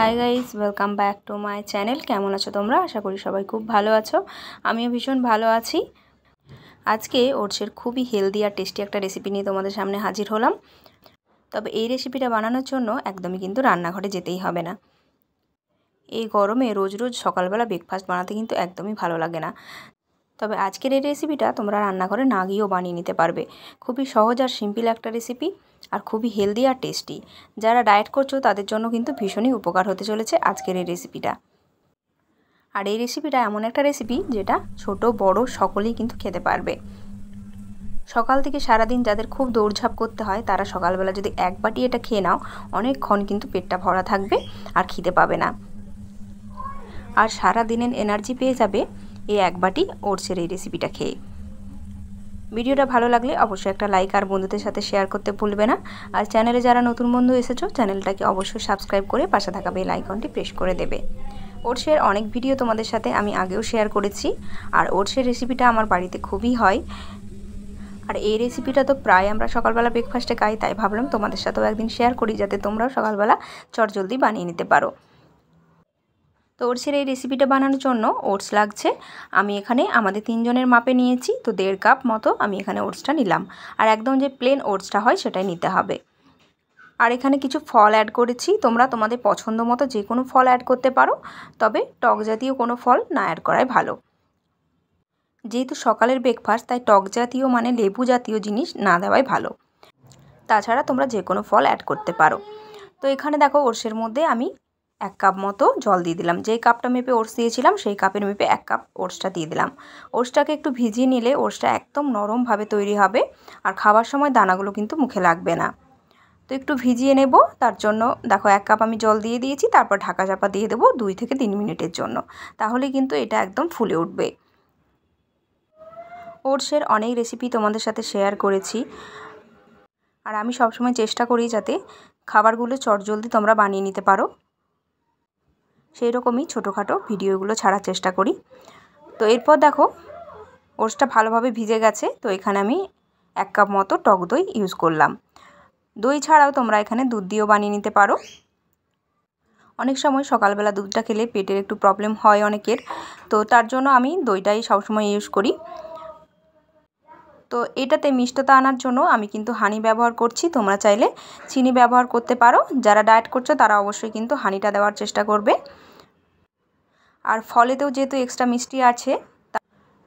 High guys welcome back to my channel. केमन आछो तोमरा? आशा करी सबाई खूब भालो आछो। आमिও भीषण भालो आछि। आज के ओट्सের खूबই हेल्दी और टेस्टी एक रेसिपि निये तोमादेर सामने हाजिर हलाम। तबे এই রেসিপিটা বানানোর জন্য একদমই কিন্তু রান্নাঘরে যেতেই হবে না। এই গরমে রোজ রোজ সকালবেলা ব্রেকফাস্ট বানাতে কিন্তু একদমই ভালো লাগে না। তবে আজকের এই রেসিপিটা তোমরা রান্নাঘরে না গিয়েও বানিয়ে নিতে পারবে। খুবই সহজ আর সিম্পল একটা রেসিপি আর খুবই হেলদি আর টেস্টি। যারা ডায়েট করছো তাদের জন্য কিন্তু ভীষণই উপকার হতে চলেছে আজকের এই রেসিপিটা। আর এই রেসিপিটা এমন একটা রেসিপি যেটা ছোট বড় সকলেই কিন্তু খেতে পারবে। সকাল থেকে সারা দিন যাদের খুব দৌড়ঝাঁপ করতে হয় তারা সকালবেলা যদি এক বাটি এটা খেয়ে নাও অনেকক্ষণ কিন্তু পেটটা ভরা থাকবে আর খিদে পাবে না। আর সারা দিনের এনার্জি পেয়ে যাবে এই এক বাটি ওটসের এই রেসিপিটা খেয়ে। ভিডিওটা ভালো লাগলে অবশ্যই একটা লাইক আর বন্ধুদের সাথে শেয়ার করতে ভুলবে না। আর চ্যানেলে যারা নতুন বন্ধু এসেছো চ্যানেলটাকে অবশ্যই সাবস্ক্রাইব করে পাশে থাকা বেল আইকনটি প্রেস করে দেবে। ওটসের অনেক ভিডিও তোমাদের সাথে আমি আগেও শেয়ার করেছি আর ওটসের রেসিপিটা আমার বাড়িতে খুবই হয়। আর এই রেসিপিটা তো প্রায় আমরা সকালবেলা ব্রেকফাস্টে খাই, তাই ভাবলাম তোমাদের সাথেও একদিন শেয়ার করি যাতে তোমরাও সকালবেলা চটজলদি বানিয়ে নিতে পারো। তো ওটসের এই রেসিপিটা বানানোর জন্য ওটস লাগছে। আমি এখানে আমাদের 3 জনের মাপে নিয়েছি, তো 1.5 কাপ মতো আমি এখানে ওটসটা নিলাম। আর একদম যে প্লেন ওটসটা হয় সেটাই নিতে হবে। আর এখানে কিছু ফল অ্যাড করেছি, তোমরা তোমাদের পছন্দ মতো যে কোনো ফল অ্যাড করতে পারো, তবে টক জাতীয় কোনো ফল না অ্যাড করাই ভালো। যেহেতু সকালের ব্রেকফাস্ট তাই টক জাতীয় মানে লেবু জাতীয় জিনিস না দেওয়াই ভালো। তাছাড়া তোমরা যে কোনো ফল অ্যাড করতে পারো। তো এখানে দেখো ওটসের মধ্যে আমি 1 কাপ মতো জল দিয়ে দিলাম। যেই কাপটা মেপে ওটস দিয়েছিলাম সেই কাপের মেপে 1 কাপ ওটসটা দিয়ে দিলাম। ওটসটাকে একটু ভিজিয়ে নিলে ওটসটা একদম নরমভাবে তৈরি হবে আর খাবার সময় দানাগুলো কিন্তু মুখে লাগবে না। তো একটু ভিজিয়ে নেব, তার জন্য দেখো 1 কাপ আমি জল দিয়ে দিয়েছি। তারপর ঢাকা চাপা দিয়ে দেবো 2 থেকে 3 মিনিটের জন্য, তাহলে কিন্তু এটা একদম ফুলে উঠবে। ওটসের অনেক রেসিপি তোমাদের সাথে শেয়ার করেছি আর আমি সবসময় চেষ্টা করি যাতে খাবারগুলো চটজলদি তোমরা বানিয়ে নিতে পারো, সেই রকমই ছোটোখাটো ভিডিওগুলো ছাড়ার চেষ্টা করি। তো এরপর দেখো ওটসটা ভালোভাবে ভিজে গেছে। তো এখানে আমি 1 কাপ মতো টক দই ইউজ করলাম। দই ছাড়াও তোমরা এখানে দুধ দিয়েও বানিয়ে নিতে পারো। অনেক সময় সকালবেলা দুধটা খেলে পেটের একটু প্রবলেম হয় অনেকের, তো তার জন্য আমি দইটাই সবসময় ইউজ করি। তো এটাতে মিষ্টতা আনার জন্য আমি কিন্তু হানি ব্যবহার করছি, তোমরা চাইলে চিনি ব্যবহার করতে পারো। যারা ডায়েট করছো তারা অবশ্যই কিন্তু হানিটা দেওয়ার চেষ্টা করবে। আর ফলেতেও যেহেতু এক্সট্রা মিষ্টি আছে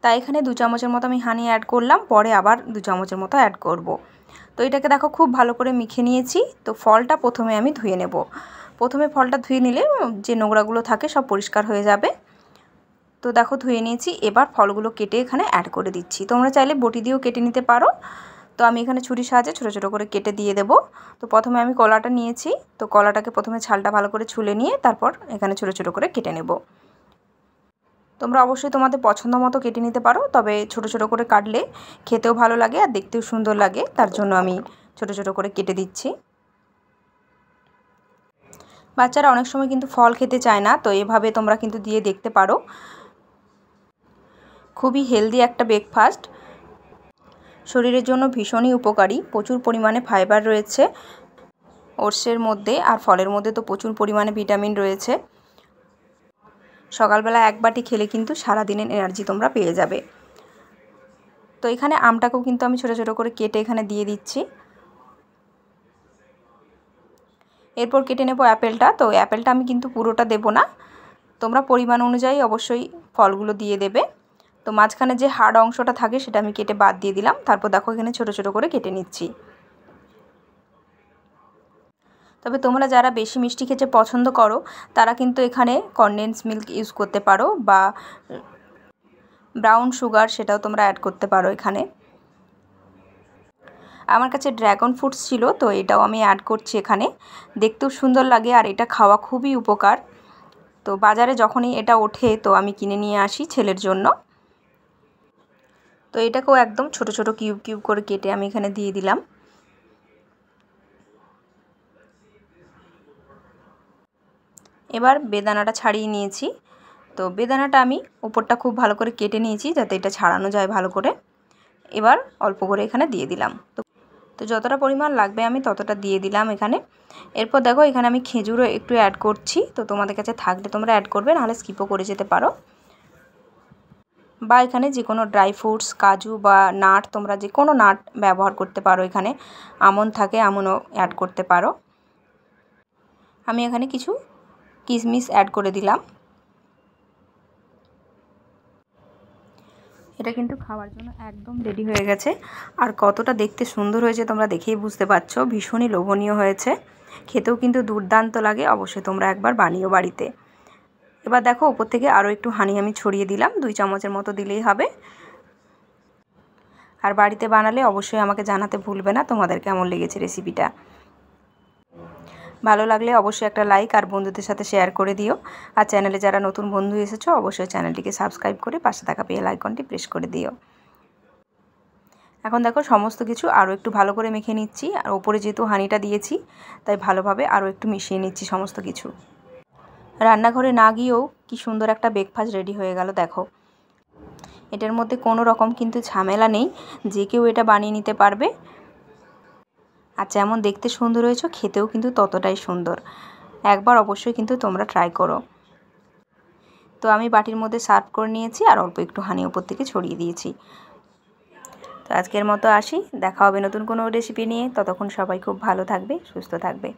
তাই এখানে 2 চামচের মতো আমি হানি অ্যাড করলাম, পরে আবার 2 চামচের মতো অ্যাড করব। তো এটাকে দেখো খুব ভালো করে মেখে নিয়েছি। তো ফলটা প্রথমে আমি ধুয়ে নেব। প্রথমে ফলটা ধুয়ে নিলে যে নোংরাগুলো থাকে সব পরিষ্কার হয়ে যাবে। তো দেখো ধুয়ে নিয়েছি। এবার ফলগুলো কেটে এখানে অ্যাড করে দিচ্ছি। তোমরা চাইলে বটি দিয়েও কেটে নিতে পারো। তো আমি এখানে ছুরির সাহায্যে ছোটো ছোটো করে কেটে দিয়ে দেব। তো প্রথমে আমি কলাটা নিয়েছি, তো কলাটাকে প্রথমে ছালটা ভালো করে ছুলে নিয়ে তারপর এখানে ছোটো ছোটো করে কেটে নেব। তোমরা অবশ্যই তোমাদের পছন্দ মতো কেটে নিতে পারো, তবে ছোটো ছোটো করে কাটলে খেতেও ভালো লাগে আর দেখতেও সুন্দর লাগে, তার জন্য আমি ছোটো ছোটো করে কেটে দিচ্ছি। বাচ্চারা অনেক সময় কিন্তু ফল খেতে চায় না, তো এভাবে তোমরা কিন্তু দিয়ে দেখতে পারো। খুবই হেলদি একটা ব্রেকফাস্ট, শরীরের জন্য ভীষণই উপকারী। প্রচুর পরিমাণে ফাইবার রয়েছে ওটসের মধ্যে আর ফলের মধ্যে তো প্রচুর পরিমাণে ভিটামিন রয়েছে। সকালবেলা 1 বাটি খেলে কিন্তু সারা দিনের এনার্জি তোমরা পেয়ে যাবে। তো এখানে আমটাকেও কিন্তু আমি ছোটো ছোটো করে কেটে এখানে দিয়ে দিচ্ছি। এরপর কেটে নেব অ্যাপেলটা। তো অ্যাপেলটা আমি কিন্তু পুরোটা দেব না, তোমরা পরিমাণ অনুযায়ী অবশ্যই ফলগুলো দিয়ে দেবে। তো মাঝখানে যে হার্ড অংশটা থাকে সেটা আমি কেটে বাদ দিয়ে দিলাম। তারপর দেখো এখানে ছোটো ছোটো করে কেটে নিচ্ছি। তবে তোমরা যারা বেশি মিষ্টি খেতে পছন্দ করো তারা কিন্তু এখানে কনডেন্স মিল্ক ইউজ করতে পারো বা ব্রাউন সুগার সেটাও তোমরা অ্যাড করতে পারো এখানে। আমার কাছে ড্রাগন ফ্রুটস ছিল, তো এটাও আমি অ্যাড করছি এখানে। দেখতেও সুন্দর লাগে আর এটা খাওয়া খুবই উপকার। তো বাজারে যখনই এটা ওঠে তো আমি কিনে নিয়ে আসি ছেলের জন্য। তো এটাকেও একদম ছোট ছোট কিউব কিউব করে কেটে আমি এখানে দিয়ে দিলাম। এবার বেদানাটা ছাড়িয়ে নিয়েছি। তো বেদানাটা আমি উপরটা খুব ভালো করে কেটে নিয়েছি যাতে এটা ছাড়ানো যায় ভালো করে। এবার অল্প করে এখানে দিয়ে দিলাম। তো তো যতটা পরিমাণ লাগবে আমি ততটা দিয়ে দিলাম এখানে। এরপর দেখো এখানে আমি খেজুরও একটু অ্যাড করছি, তো তোমাদের কাছে থাকলে তোমরা অ্যাড করবে, নাহলে স্কিপও করে যেতে পারো। বা এখানে যে কোনো ড্রাই ফ্রুটস, কাজু বা নাট, তোমরা যে কোনো নাট ব্যবহার করতে পারো। এখানে আমন্ড থাকে, আমন্ডও অ্যাড করতে পারো। আমি এখানে কিছু কিশমিশ অ্যাড করে দিলাম। এটা কিন্তু খাওয়ার জন্য একদম রেডি হয়ে গেছে। আর কতটা দেখতে সুন্দর হয়েছে তোমরা দেখেই বুঝতে পারছো, ভীষণই লোভনীয় হয়েছে, খেতেও কিন্তু দুর্দান্ত লাগে। অবশ্যই তোমরা একবার বানিও বাড়িতে। এবার দেখো উপর থেকে আরও একটু হানি আমি ছড়িয়ে দিলাম, 2 চামচের মতো দিলেই হবে। আর বাড়িতে বানালে অবশ্যই আমাকে জানাতে ভুলবে না তোমাদের কেমন লেগেছে রেসিপিটা। ভালো লাগলে অবশ্যই একটা লাইক আর বন্ধুদের সাথে শেয়ার করে দিও। আর চ্যানেলে যারা নতুন বন্ধু এসেছো অবশ্যই চ্যানেলটিকে সাবস্ক্রাইব করে পাশে থাকা বেল আইকনটি প্রেস করে দিও। এখন দেখো সমস্ত কিছু আরও একটু ভালো করে মেখে নিচ্ছি। আর ওপরে যেহেতু হানিটা দিয়েছি তাই ভালোভাবে আরও একটু মিশিয়ে নিচ্ছি সমস্ত কিছু। রান্নাঘরে না গিয়েও কি সুন্দর একটা ব্রেকফাস্ট রেডি হয়ে গেল দেখো। এটার মধ্যে কোনো রকম কিন্তু ঝামেলা নেই, যে কেউ এটা বানিয়ে নিতে পারবে। আর যেমন দেখতে সুন্দর হয়েছে খেতেও কিন্তু ততটাই সুন্দর। একবার অবশ্যই কিন্তু তোমরা ট্রাই করো। তো আমি বাটির মধ্যে সার্ভ করে নিয়েছি আর অল্প একটু হানি উপর থেকে ছড়িয়ে দিয়েছি। তো আজকের মতো আসি, দেখা হবে নতুন কোনো রেসিপি নিয়ে। ততক্ষণ সবাই খুব ভালো থাকবে, সুস্থ থাকবে।